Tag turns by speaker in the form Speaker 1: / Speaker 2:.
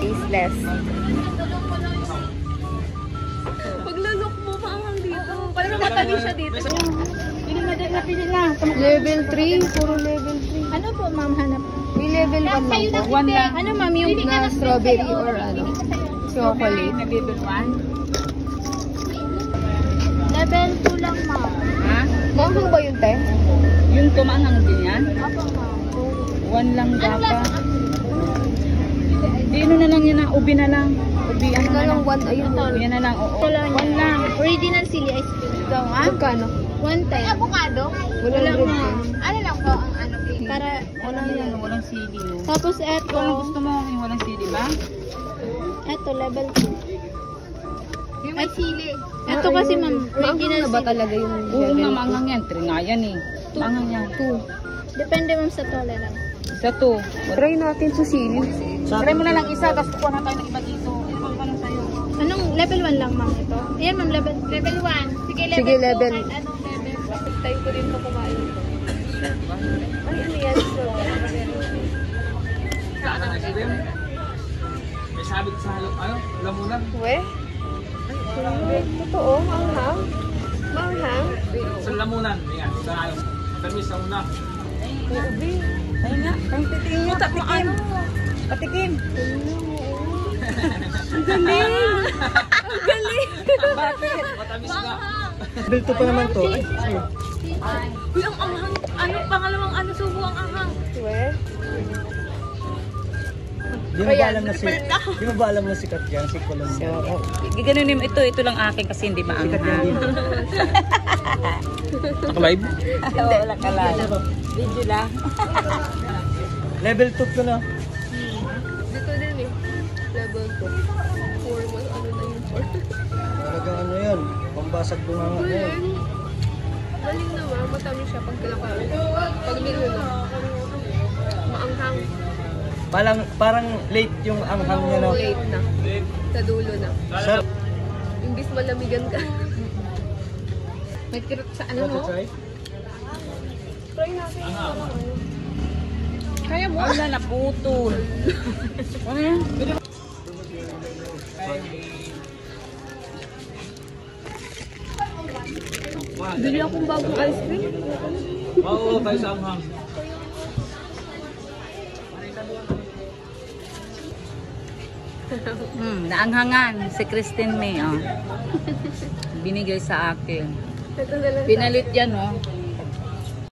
Speaker 1: tasteless.
Speaker 2: Paglalok mo, maanghang dito. Parang natali siya dito. Pili na.
Speaker 1: Level 3, puro level 3.
Speaker 2: Ano po, ma'am, hanap?
Speaker 1: May level 1 lang po.
Speaker 2: 1 lang. Ano, ma'am, yung
Speaker 1: Na strawberry or ano, chocolate.
Speaker 2: level 1? Level 2 lang, ma'am. Ha?
Speaker 1: Maanghang ba yun, te?
Speaker 2: Yung tumanghang din yan? Apo, ma'am. 1 lang dapat. Di ano na lang yun na, ubi na lang. Ubi, ano na lang.
Speaker 1: 1, ayun.
Speaker 2: Yan na lang, oo. 1 lang. Original sili ice cream. Ikaw, ha?
Speaker 1: Magkano?
Speaker 2: 1 time. Avocado?
Speaker 1: Wala
Speaker 2: Wala,
Speaker 1: rin.
Speaker 2: ma'am. Ano lang po ang ano? Para, wala yan, walang sili. No? Tapos eto. Ano gusto mo? Yung walang sili ba? Eto, level 2. Yung may sili. Eto kasi, ma'am, original
Speaker 1: na ba talaga yung
Speaker 2: Oo,
Speaker 1: level
Speaker 2: ma'am, angang yan. 3 nga yan eh. Angang yan.
Speaker 1: 2?
Speaker 2: Depende, ma'am, sa tolerance. Sa 2.
Speaker 1: Try natin sa sili.
Speaker 2: Try mo na lang isa, tapos kukuha na tayo ng iba dito. Ito pa lang sa'yo. Anong level 1 lang, ma'am, ito? Ayan, ma'am, level 1. Sige, level 2.
Speaker 1: Sige, level.
Speaker 2: Kahit anong level.
Speaker 1: Time ko rin pa kumain ito. Ay, ano yan?
Speaker 3: Saan ang ice cream? May sabit sa halong, ano? Lamunan.
Speaker 1: We? Ay, totoo, manghang. Manghang.
Speaker 3: Sa lamunan. Yan, sa halong. Tamis sa una.
Speaker 1: Ubi.
Speaker 2: Ay nga, ang titingin mo, patikim. Patikim.
Speaker 1: Ang galing. Ang galing.
Speaker 2: Bakit?
Speaker 3: Matamis nga.
Speaker 4: Level 2 pa naman to. Ay,
Speaker 2: Uy, ang anghang. Ano, pangalawang ano, subo ang anghang.
Speaker 1: We?
Speaker 4: di mo ba alam na di mo ba alam na sikat yan, si Colombia.
Speaker 2: Gaganunin mo ito lang akin kasi hindi
Speaker 4: Sikat yan
Speaker 2: maanghang.
Speaker 4: dito.
Speaker 3: Naka-live?
Speaker 2: Oo, wala ka lang. Video lang.
Speaker 4: Level 2 ko na.
Speaker 1: Dito din eh. Level 2. 4 mo, ano na yung 4?
Speaker 4: Talagang ano yun, pambasag bunganga na yun.
Speaker 1: Maling naman, matamis siya pag kinakain. Pag nilulo. Maanghang.
Speaker 4: Parang late yung anghang niya, no?
Speaker 1: Late na. Sa dulo na.
Speaker 4: Sir,
Speaker 1: Imbis malamigan ka. May kirot sa ano,
Speaker 4: want to
Speaker 1: no?
Speaker 4: try?
Speaker 1: Try natin.
Speaker 2: Kaya mo? Wala na, putol. Ano yan?
Speaker 1: Bili akong bagong ice cream.
Speaker 3: Oo, tayo sa anghang.
Speaker 2: Naanghangan si Christine May, oh. Binigay sa akin.
Speaker 1: Ito na lang.
Speaker 2: Pinalit yan, oh.